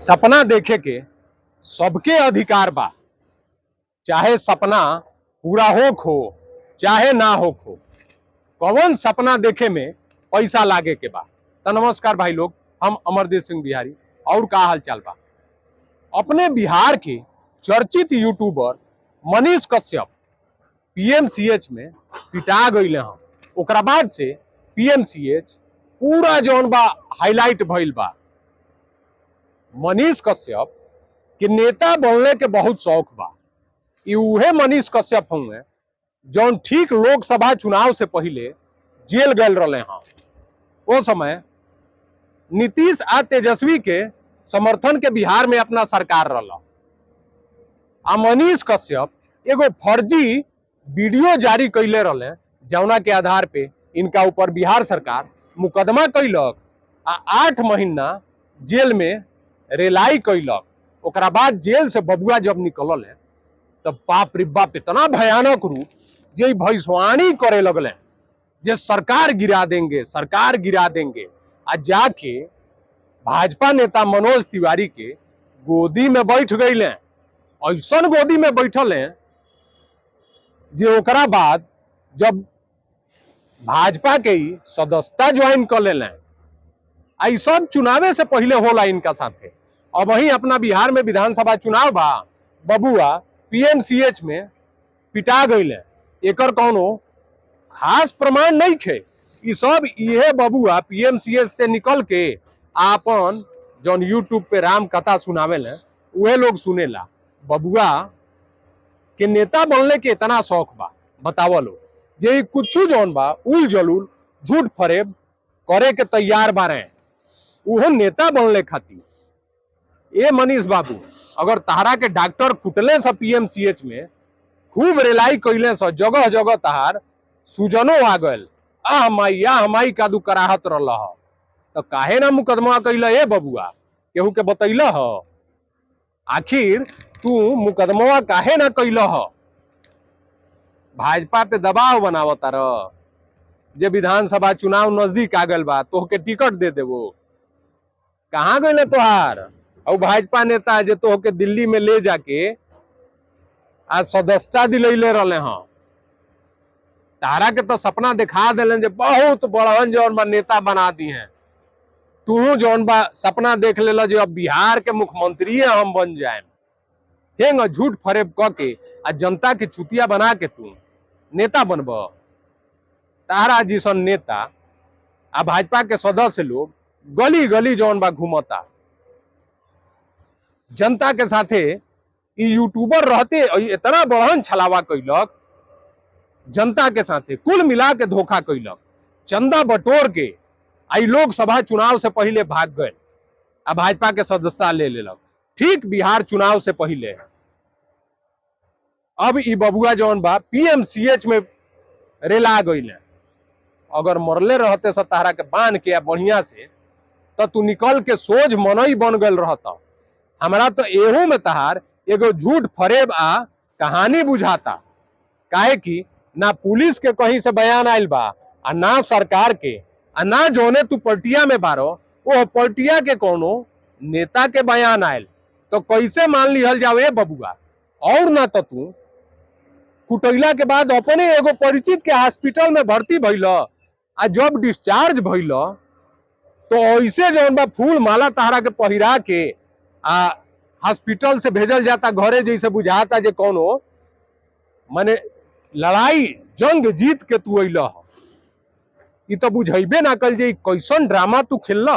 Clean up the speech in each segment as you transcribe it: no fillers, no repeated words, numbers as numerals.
सपना देखे के सबके अधिकार बा, चाहे सपना पूरा हो चाहे ना हो। कौन सपना देखे में पैसा लागे के बा। तो नमस्कार भाई लोग, हम अमरदेव सिंह बिहारी। और का हाल चाल बा। अपने बिहार के चर्चित यूट्यूबर मनीष कश्यप पीएमसीएच में पिटा गईले हैं। ओकरा बाद से पीएमसीएच पूरा जौन बा हाईलाइट भइल बा। मनीष कश्यप के नेता बनने के बहुत शौक बा। ये उहे मनीष कश्यप होंगे जौन ठीक लोकसभा चुनाव से पहले जेल गए रहे हैं। वो समय नीतीश आ तेजस्वी के समर्थन के बिहार में अपना सरकार रहा। आ मनीष कश्यप एगो फर्जी वीडियो जारी कैले रहे, जौना के आधार पे इनका ऊपर बिहार सरकार मुकदमा कैलक आ 8 महीना जेल में रेलाई कैलक। ओकरा बाद जेल से बबुआ जब निकलल है तब बाप रे बाप इतना भयानक रूप जे भविष्यवाणी करे लगले जे सरकार गिरा देंगे, सरकार गिरा देंगे। आ जाके भाजपा नेता मनोज तिवारी के गोदी में बैठ गए। ऐसा गोदी में बैठल है जे ओकरा बाद जब भाजपा के ही सदस्यता ज्वाइन कर ले। सब चुनावे से पहले होला इनका साथे। अब वही अपना बिहार में विधानसभा चुनाव बा, बबुआ पीएमसीएच में पिटा गई। एकर कौनो खास प्रमाण नहीं खे। ई सब इहे बबुआ पीएमसीएच से निकल के आपन जौन यूट्यूब पे राम कथा सुनावेले उहे लोग सुनेला। बबुआ के नेता बनने के इतना शौक बा, बतावा लो जे कुछ जौन बा उल जलूल झूठ फरेब करे के तैयार बारे उहो नेता बनले खातिर। ए मनीष बाबू, अगर तहरा के डॉक्टर कुटले से पीएमसीएच में खूब रेलाई कैले से जगह जगह तहार सुजनो आ गल, आ हमाई कादू कराहत रहा हो, तो काहे ना मुकदमा कैल ए बबुआ, केहू के बतैल हो? आखिर तू मुकदमा काहे ना कैल हो? भाजपा पे दबाव बनावता रह जे विधानसभा चुनाव नजदीक आ गल बा तोहके टिकट दे देवो। कहाँ गए तोहार और भाजपा नेता जे तोहके दिल्ली में ले जाके आज सदस्यता दिलैले रहे हैं। तारा के तो सपना दिखा दिले जे बहुत बड़हन जौन बा नेता बना दी हैं। तू जौन बा सपना देख लेला जो अब बिहार के मुख्यमंत्री हम बन जाए। हेंग झूठ फरेब क के आ जनता के चुतिया बना के तू नेता बनब। तारा जिसन नेता आ भाजपा के सदस्य लोग गली गली जौन बा घूमता जनता के साथे। यूट्यूबर रहते इतना बड़हन छलावा कैलक, जनता के साथे कुल मिला के धोखा कैलक। चंदा बटोर के आई लोकसभा चुनाव से पहले भाग गए, अब भाजपा के सदस्यता ले लेलक ठीक बिहार चुनाव से पहले। अब ई बबुआ जौन बा पीएमसीएच में रेला गई। अगर मरले रहते सतारा के बांध के बढ़िया से तो तू निकल के सोझ मनई बन गल रहता। हमारा तो एहू में तहार एगो झूठ फरेब आ कहानी बुझाता। काहे कि ना पुलिस के कहीं से बयान आयल बा आ ना सरकार के आ ना जोने तू पलटिया में बारो वो पलटिया के कोनो नेता के बयान आयल। तो कैसे मान लिहल जावे बबुआ? और ना तो तू कुटैला के बाद अपने एगो परिचित के हॉस्पिटल में भर्ती भइल आ जब डिस्चार्ज भइल तो ऐसे जौन बा फूल माला तहरा के पहिरा के आ हॉस्पिटल से भेजल जाता घरे, जैसे बुझाता जे कोनो माने लड़ाई जंग जीत के तू अइल। ई तो बुझेबे ना कल जे कैसन ड्रामा तू खेल।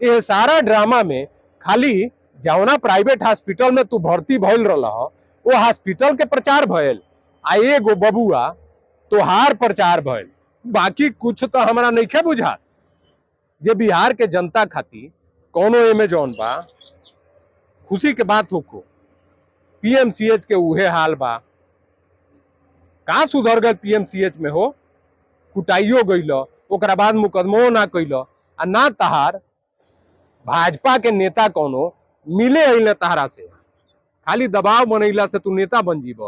ये सारा ड्रामा में खाली जौना प्राइवेट हॉस्पिटल में तू भर्ती भइल रहा वो हॉस्पिटल के प्रचार भइल आ एगो बबुआ तोहार प्रचार भइल। बाकी कुछ तो हमारा नइखे बुझात जे बिहार के जनता खातिर कोनो एमे जौन बा खुशी के बात होको। पीएमसीएच के उहे हाल बा। कहाँ सुधर गए पीएमसीएच में हो? कुटाइयो गइल, ओकरा बाद मुकदमो ना कैल आ ना तहार भाजपा के नेता कोनो मिले अइले तहरा से। खाली दबाव बनैला से तू नेता बन जीब।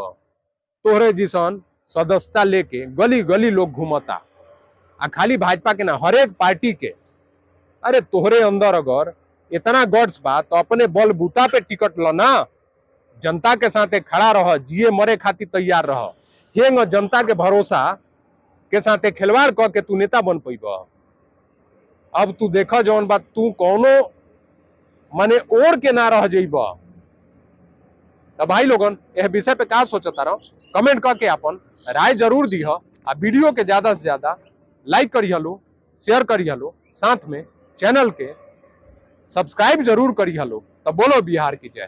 तोहरे जिसन सदस्यता लेके गली गली लोग घूमता आ खाली भाजपा के ना हर एक पार्टी के। अरे तोहरे अंदर अगर इतना गॉड्स बा तो अपने बल बूता पे टिकट लो ना, जनता के साथे खड़ा रह, जिए मरे खातिर तैयार रह। हेंग जनता के भरोसा के साथे खिलवाड़ क के तू नेता बन पैब। अब तू देखा जौन बात तू कौनो माने ओर के ना रह जाइब। तो भाई लोगन यह विषय पे का सोचता रहो, कमेंट करके अपन राय जरूर दी हो। आ वीडियो के ज्यादा से ज्यादा लाइक करिए लो, शेयर करिए लो, साथ में चैनल के सब्सक्राइब जरूर करिए लो। तो बोलो बिहार की जय।